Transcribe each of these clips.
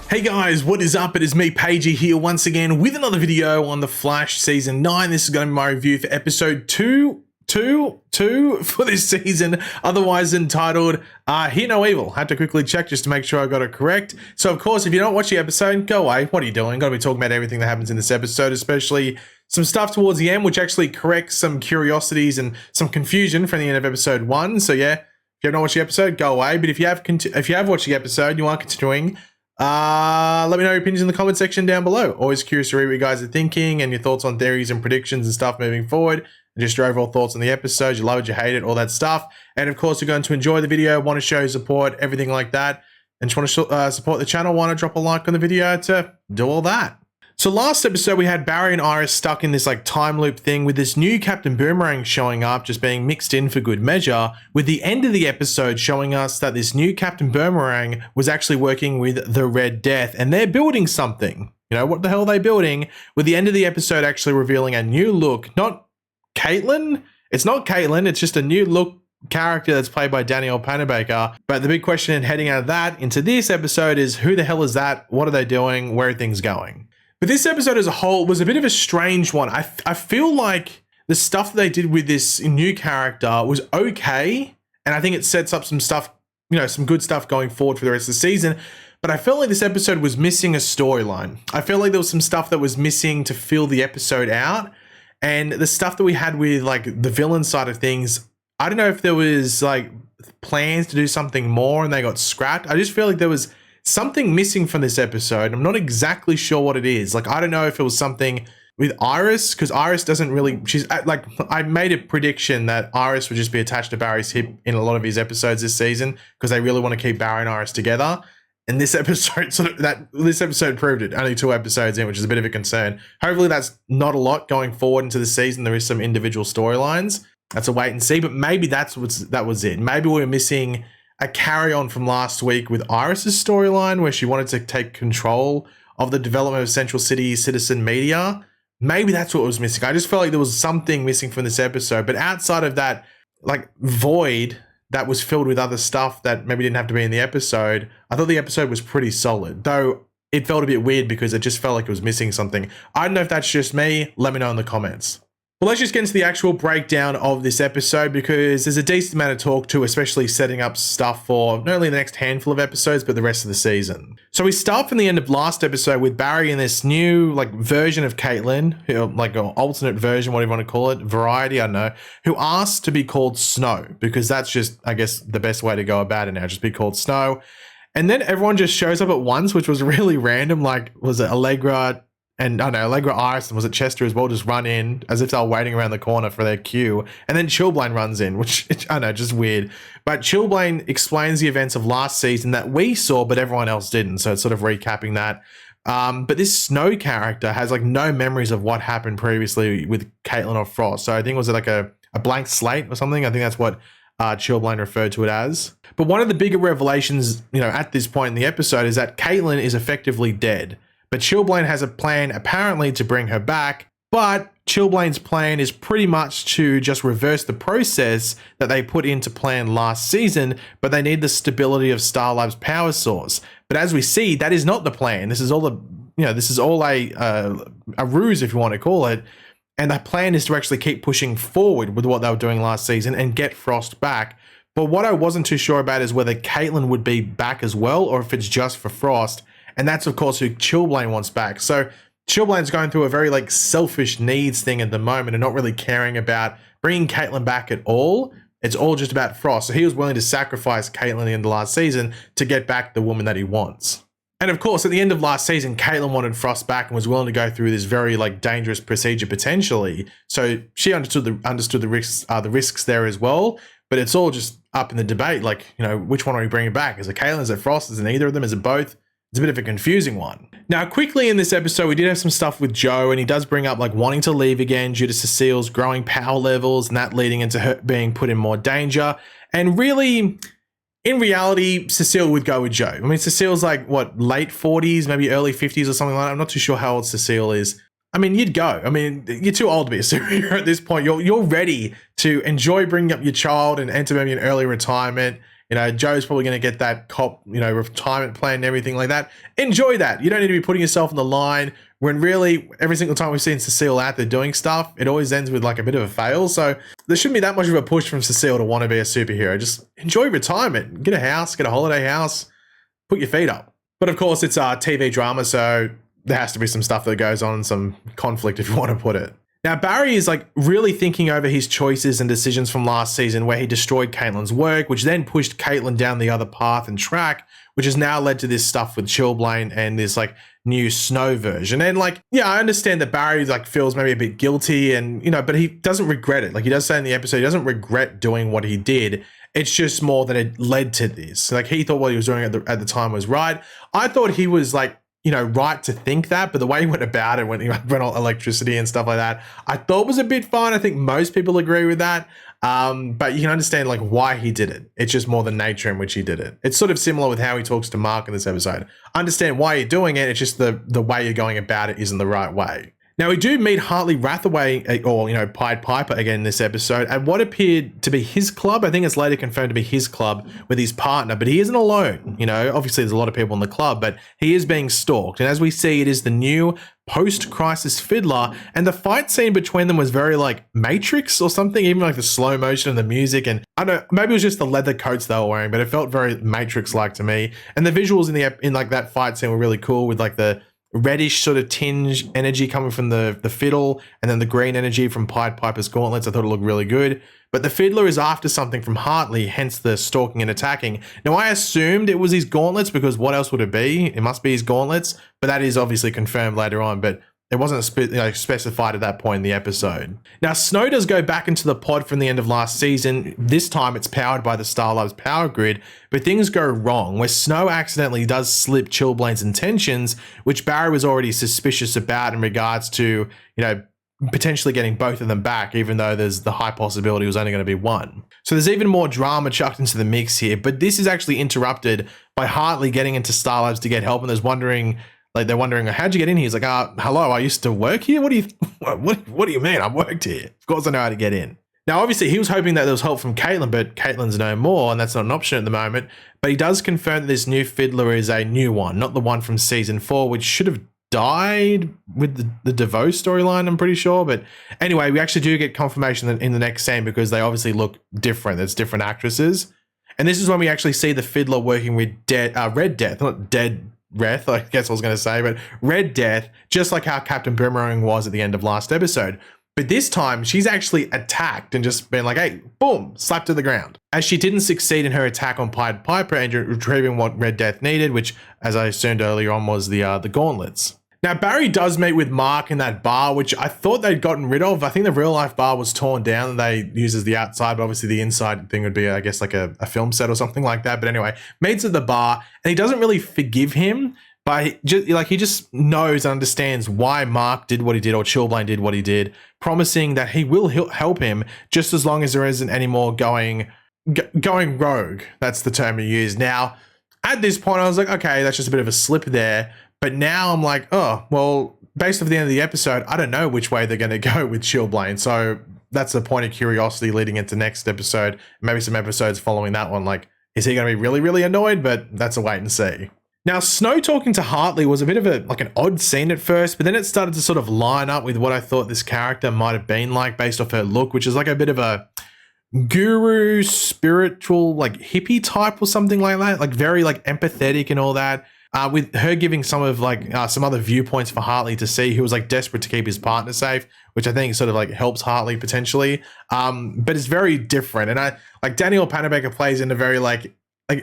Hey guys, what is up? It is me, Pagey, here once again with another video on The Flash Season 9. This is going to be my review for episode 2 for this season, otherwise entitled Hear No Evil. Had to quickly check just to make sure I got it correct. So of course, if you don't watch the episode, go away. What are you doing? Got to be talking about everything that happens in this episode, especially some stuff towards the end, which actually corrects some curiosities and some confusion from the end of episode 1. So yeah, if you haven't watched the episode, go away. But if you have watched the episode, you are continuing, let me know your opinions in the comment section down below. Always curious to read what you guys are thinking and your thoughts on theories and predictions and stuff moving forward. And just your overall thoughts on the episode. You love it, you hate it, all that stuff. And of course, you're going to enjoy the video, want to show your support, everything like that. And just want to support the channel, want to drop a like on the video to do all that. So last episode, we had Barry and Iris stuck in this like time loop thing with this new Captain Boomerang showing up, just being mixed in for good measure, with the end of the episode showing us that this new Captain Boomerang was actually working with the Red Death and they're building something. You know, what the hell are they building? With the end of the episode actually revealing a new look, not Caitlin. It's not Caitlin, it's just a new look character that's played by Danielle Panabaker. But the big question heading out of that into this episode is who the hell is that? What are they doing? Where are things going? But this episode as a whole was a bit of a strange one. I feel like the stuff that they did with this new character was okay. And I think it sets up some stuff, you know, some good stuff going forward for the rest of the season. But I felt like this episode was missing a storyline. I felt like there was some stuff that was missing to fill the episode out. And the stuff that we had with like the villain side of things, I don't know if there was like plans to do something more and they got scrapped. I just feel like there was something missing from this episode. I'm not exactly sure what it is. Like, I don't know if it was something with Iris, because Iris doesn't really, she's like, I made a prediction that Iris would just be attached to Barry's hip in a lot of his episodes this season because they really want to keep Barry and Iris together. And this episode this episode proved it. Only 2 episodes in, which is a bit of a concern. Hopefully that's not a lot going forward into the season. There is some individual storylines. That's a wait and see, but maybe that was it. Maybe we were missing a carry-on from last week with Iris's storyline where she wanted to take control of the development of Central City citizen media. Maybe that's what was missing. I just felt like there was something missing from this episode. But outside of that, like, void that was filled with other stuff that maybe didn't have to be in the episode, I thought the episode was pretty solid. Though it felt a bit weird because it just felt like it was missing something. I don't know if that's just me. Let me know in the comments. Well, let's just get into the actual breakdown of this episode because there's a decent amount of talk to, especially setting up stuff for not only the next handful of episodes, but the rest of the season. So we start from the end of last episode with Barry and this new like version of Caitlin, like an alternate version, whatever you want to call it, variety, I don't know, who asked to be called Snow because that's just, I guess, the best way to go about it now, just be called Snow. And then everyone just shows up at once, which was really random. Like, was it Allegra? And I don't know, Allegra, Iris, and was it Chester as well, just run in as if they were waiting around the corner for their cue. And then Chilblain runs in, which, I don't know, just weird. But Chilblain explains the events of last season that we saw, but everyone else didn't. So it's sort of recapping that. But this Snow character has like no memories of what happened previously with Caitlin or Frost. So I think it was like a blank slate or something. I think that's what Chilblain referred to it as. But one of the bigger revelations, you know, at this point in the episode is that Caitlin is effectively dead. But Chilblain has a plan apparently to bring her back, but Chilblain's plan is pretty much to just reverse the process that they put into plan last season, but they need the stability of Starlabs' power source. But as we see, that is not the plan. This is all a ruse, if you want to call it. And the plan is to actually keep pushing forward with what they were doing last season and get Frost back. But what I wasn't too sure about is whether Caitlin would be back as well, or if it's just for Frost. And that's, of course, who Chilblain wants back. So Chilblain's going through a very like selfish needs thing at the moment and not really caring about bringing Caitlin back at all. It's all just about Frost. So he was willing to sacrifice Caitlin in the last season to get back the woman that he wants. And of course, at the end of last season, Caitlin wanted Frost back and was willing to go through this very like dangerous procedure potentially. So she understood the risks there as well. But it's all just up in the debate. Like, you know, which one are we bringing back? Is it Caitlin? Is it Frost? Is it neither of them? Is it both? It's a bit of a confusing one. Now, quickly in this episode, we did have some stuff with Joe, and he does bring up like wanting to leave again due to Cecile's growing power levels and that leading into her being put in more danger. And really, in reality, Cecile would go with Joe. I mean, Cecile's like, what, late 40s, maybe early 50s or something like that. I'm not too sure how old Cecile is. I mean, you'd go. I mean, you're too old to be a superhero at this point. You're ready to enjoy bringing up your child and enter maybe an early retirement. You know, Joe's probably going to get that cop, you know, retirement plan and everything like that. Enjoy that. You don't need to be putting yourself on the line when really every single time we've seen Cecile out there doing stuff, it always ends with like a bit of a fail. So there shouldn't be that much of a push from Cecile to want to be a superhero. Just enjoy retirement. Get a house, get a holiday house, put your feet up. But of course, it's a TV drama, so there has to be some stuff that goes on, some conflict if you want to put it. Now, Barry is like really thinking over his choices and decisions from last season where he destroyed Caitlin's work, which then pushed Caitlin down the other path and track, which has now led to this stuff with Chillblaine and this like new Snow version. And like, yeah, I understand that Barry like feels maybe a bit guilty and, you know, but he doesn't regret it. Like he does say in the episode, he doesn't regret doing what he did. It's just more that it led to this. Like he thought what he was doing at the time was right. I thought he was like, you know, right to think that, but the way he went about it when he went on electricity and stuff like that, I thought was a bit fine. I think most people agree with that. But you can understand like why he did it. It's just more the nature in which he did it. It's sort of similar with how he talks to Mark in this episode. I understand why you're doing it. It's just the way you're going about it isn't the right way. Now, we do meet Hartley Rathaway, or, you know, Pied Piper again in this episode at what appeared to be his club. I think it's later confirmed to be his club with his partner, but he isn't alone. You know, obviously there's a lot of people in the club, but he is being stalked. And as we see, it is the new post-crisis Fiddler, and the fight scene between them was very like Matrix or something, even like the slow motion and the music. And I don't know, maybe it was just the leather coats they were wearing, but it felt very Matrix-like to me. And the visuals in like that fight scene were really cool with like the reddish sort of tinge energy coming from the fiddle and then the green energy from Pied Piper's gauntlets. I thought it looked really good. But the Fiddler is after something from Hartley, hence the stalking and attacking. Now, I assumed it was his gauntlets because what else would it be? It must be his gauntlets, but that is obviously confirmed later on. But it wasn't specified at that point in the episode. Now, Snow does go back into the pod from the end of last season. This time it's powered by the Starlabs power grid, but things go wrong where Snow accidentally does slip Chillblaine's intentions, which Barry was already suspicious about in regards to, you know, potentially getting both of them back, even though there's the high possibility it was only going to be one. So there's even more drama chucked into the mix here, but this is actually interrupted by Hartley getting into Starlabs to get help, and they're wondering, how'd you get in here? He's like, hello, I used to work here. What do you mean? I worked here. Of course I know how to get in. Now, obviously, he was hoping that there was help from Caitlin, but Caitlin's no more, and that's not an option at the moment. But he does confirm that this new Fiddler is a new one, not the one from season 4, which should have died with the DeVoe storyline, I'm pretty sure. But anyway, we actually do get confirmation in the next scene because they obviously look different. There's different actresses. And this is when we actually see the Fiddler working with Red Death, not Dead Wrath, I guess I was going to say, but Red Death, just like how Captain Boomerang was at the end of last episode. But this time, she's actually attacked and just been like, hey, boom, slapped to the ground. As she didn't succeed in her attack on Pied Piper and retrieving what Red Death needed, which, as I assumed earlier on, was the gauntlets. Now, Barry does meet with Mark in that bar, which I thought they'd gotten rid of. I think the real-life bar was torn down and they use as the outside, but obviously the inside thing would be, I guess, like a film set or something like that. But anyway, meets at the bar, and he doesn't really forgive him, but he just knows and understands why Mark did what he did or Chillblaine did what he did, promising that he will help him just as long as there isn't any more going rogue. That's the term he used. Now, at this point, I was like, okay, that's just a bit of a slip there. But now I'm like, oh, well, based off the end of the episode, I don't know which way they're going to go with Chillblaine. So that's a point of curiosity leading into next episode, maybe some episodes following that one. Like, is he going to be really, really annoyed? But that's a wait and see. Now, Snow talking to Hartley was a bit of an odd scene at first, but then it started to sort of line up with what I thought this character might have been like based off her look, which is like a bit of a guru, spiritual, like hippie type or something like that, like very like empathetic and all that. With her giving some of some other viewpoints for Hartley to see, who was like desperate to keep his partner safe, which I think sort of like helps Hartley potentially. But it's very different. And I like Daniel Panabaker plays in a very like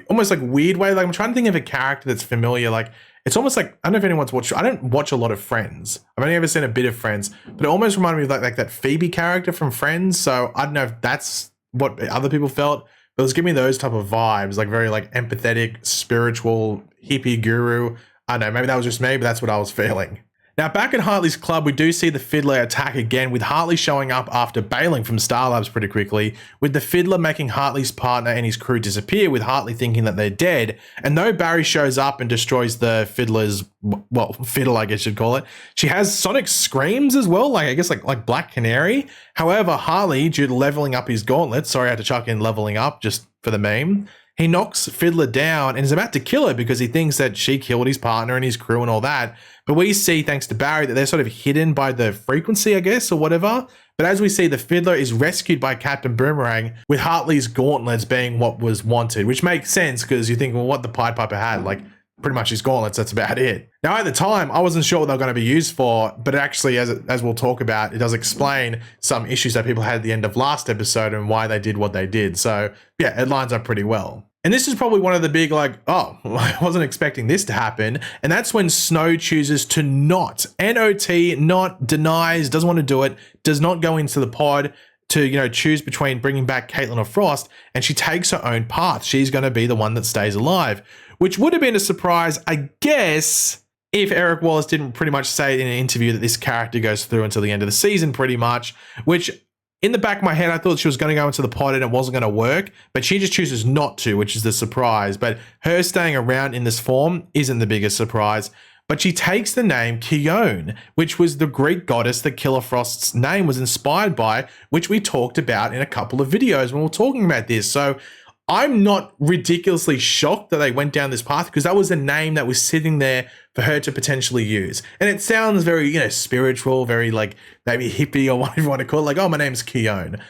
almost like weird way. Like I'm trying to think of a character that's familiar. Like it's almost like, I don't know if anyone's watched, I don't watch a lot of Friends. I've only ever seen a bit of Friends, but it almost reminded me of like that Phoebe character from Friends. So I don't know if that's what other people felt. But it was giving me those type of vibes, like very like empathetic, spiritual, hippie guru. I don't know, maybe that was just me, but that's what I was feeling. Now, back at Hartley's club, we do see the Fiddler attack again, with Hartley showing up after bailing from Starlabs pretty quickly, with the Fiddler making Hartley's partner and his crew disappear, with Hartley thinking that they're dead. And though Barry shows up and destroys the Fiddler's, well, fiddle, I guess you'd call it, she has sonic screams as well, like I guess like Black Canary. However, Hartley, due to leveling up his gauntlet, sorry I had to chuck in leveling up just for the meme, he knocks Fiddler down and is about to kill her because he thinks that she killed his partner and his crew and all that. But we see, thanks to Barry, that they're sort of hidden by the frequency, I guess, or whatever. But as we see, the Fiddler is rescued by Captain Boomerang, with Hartley's gauntlets being what was wanted, which makes sense because you think, well, what the Pied Piper had, like pretty much his gauntlets, that's about it. Now, at the time, I wasn't sure what they were going to be used for, but actually, as we'll talk about, it does explain some issues that people had at the end of last episode and why they did what they did. So yeah, it lines up pretty well. And this is probably one of the big, like, oh, I wasn't expecting this to happen. And that's when Snow chooses to not, N-O-T, not, denies, doesn't want to do it, does not go into the pod to, choose between bringing back Caitlin or Frost. And she takes her own path. She's going to be the one that stays alive, which would have been a surprise, I guess, if Eric Wallace didn't pretty much say in an interview that this character goes through until the end of the season, pretty much, which in the back of my head, I thought she was going to go into the pod and it wasn't going to work, but she just chooses not to, which is the surprise. But her staying around in this form isn't the biggest surprise. But she takes the name Khione, which was the Greek goddess that Killer Frost's name was inspired by, which we talked about in a couple of videos when we were talking about this. So I'm not ridiculously shocked that they went down this path, because that was a name that was sitting there for her to potentially use. And it sounds very, spiritual, very like maybe hippie or whatever you want to call it. Like, oh, my name's Khione.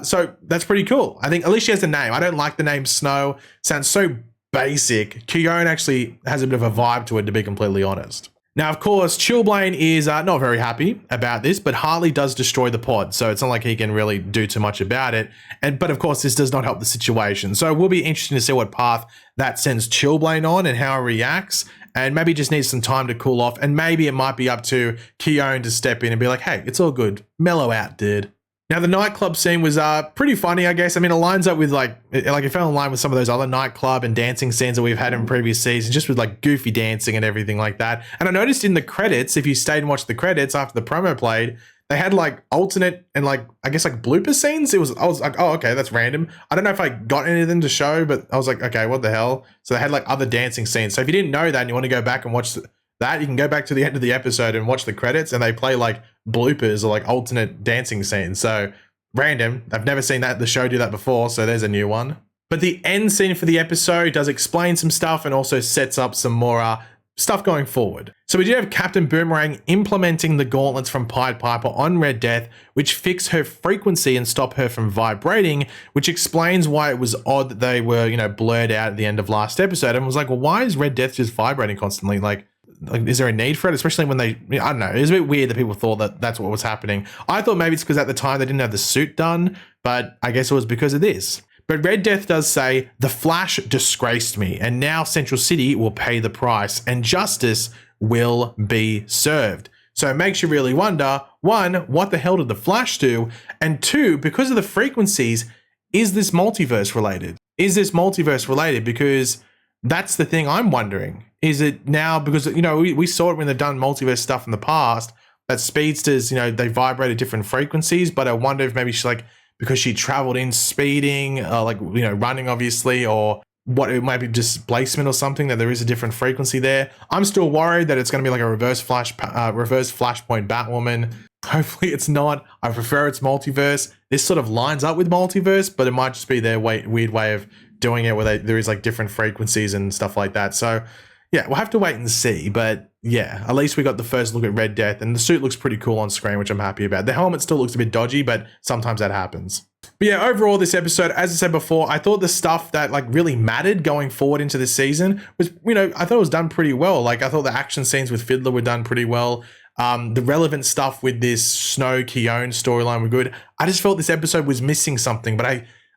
So that's pretty cool. I think at least she has a name. I don't like the name Snow. Sounds so basic. Khione actually has a bit of a vibe to it, to be completely honest. Now, of course, Chillblaine is not very happy about this, but Hartley does destroy the pod, so it's not like he can really do too much about it. But of course, this does not help the situation. So it will be interesting to see what path that sends Chillblaine on and how he reacts, and maybe just needs some time to cool off, and maybe it might be up to Khione to step in and be like, hey, it's all good. Mellow out, dude. Now, the nightclub scene was pretty funny, I guess. I mean, it lines up with it fell in line with some of those other nightclub and dancing scenes that we've had in previous seasons, just with like goofy dancing and everything like that. And I noticed in the credits, if you stayed and watched the credits after the promo played, they had like alternate and I guess blooper scenes. I was like, oh, okay, that's random. I don't know if I got any of them to show, but I was like, okay, what the hell? So they had like other dancing scenes. So if you didn't know that and you want to go back and watch that, you can go back to the end of the episode and watch the credits, and they play like bloopers or like alternate dancing scenes. So random. I've never seen the show do that before, so there's a new one. But the end scene for the episode does explain some stuff and also sets up some more stuff going forward. So we do have Captain Boomerang implementing the gauntlets from Pied Piper on Red Death, which fix her frequency and stop her from vibrating, which explains why it was odd that they were, blurred out at the end of last episode. And was like, well, why is Red Death just vibrating constantly? Like, is there a need for it? Especially when I don't know. It was a bit weird that people thought that that's what was happening. I thought maybe it's because at the time they didn't have the suit done, but I guess it was because of this. But Red Death does say, the Flash disgraced me, and now Central City will pay the price, and justice will be served. So it makes you really wonder, one, what the hell did the Flash do? And two, because of the frequencies, is this multiverse related? Because that's the thing I'm wondering. Is it now, because, we saw it when they've done multiverse stuff in the past, that speedsters, they vibrate at different frequencies, but I wonder if maybe she's because she traveled in speeding, running obviously, or what, it might be displacement or something, that there is a different frequency there. I'm still worried that it's going to be like a reverse Flashpoint Batwoman. Hopefully it's not. I prefer it's multiverse. This sort of lines up with multiverse, but it might just be their weird way of doing it, where there is different frequencies and stuff like that. So yeah, we'll have to wait and see. But yeah, at least we got the first look at Red Death, and the suit looks pretty cool on screen, which I'm happy about. The helmet still looks a bit dodgy, but sometimes that happens. But yeah, overall, this episode, as I said before, I thought the stuff that really mattered going forward into the season was, I thought it was done pretty well. I thought the action scenes with Fiddler were done pretty well. The relevant stuff with this Snow Khione storyline were good. I just felt this episode was missing something, but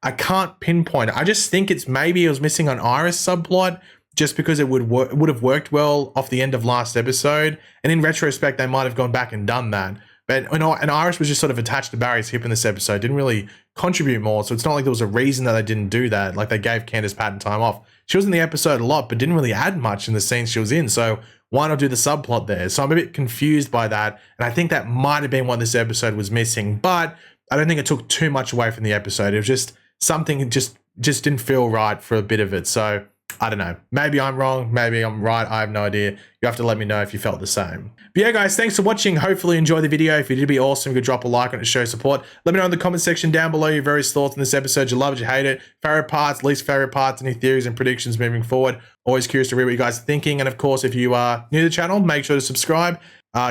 I can't pinpoint it. I just think maybe it was missing an Iris subplot, just because it would have worked well off the end of last episode. And in retrospect, they might have gone back and done that. But and Iris was just sort of attached to Barry's hip in this episode, didn't really contribute more. So it's not like there was a reason that they didn't do that. Like they gave Candace Patton time off. She was in the episode a lot, but didn't really add much in the scenes she was in. So why not do the subplot there? So I'm a bit confused by that. And I think that might have been what this episode was missing. But I don't think it took too much away from the episode. It was just something just didn't feel right for a bit of it. So I don't know. Maybe I'm wrong. Maybe I'm right. I have no idea. You have to let me know if you felt the same. But yeah, guys, thanks for watching. Hopefully you enjoyed the video. If you did, be awesome. You could drop a like on it to show support. Let me know in the comment section down below your various thoughts on this episode. You love it, you hate it. Favorite parts, least favorite parts, any theories and predictions moving forward. Always curious to read what you guys are thinking. And of course, if you are new to the channel, make sure to subscribe.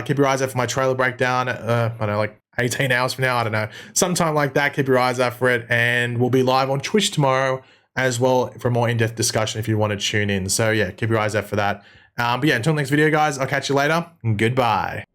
Keep your eyes out for my trailer breakdown. I don't know, like 18 hours from now. I don't know. Sometime like that. Keep your eyes out for it. And we'll be live on Twitch tomorrow as well for more in-depth discussion if you want to tune in. So yeah, keep your eyes out for that. But yeah, until next video, guys, I'll catch you later and goodbye.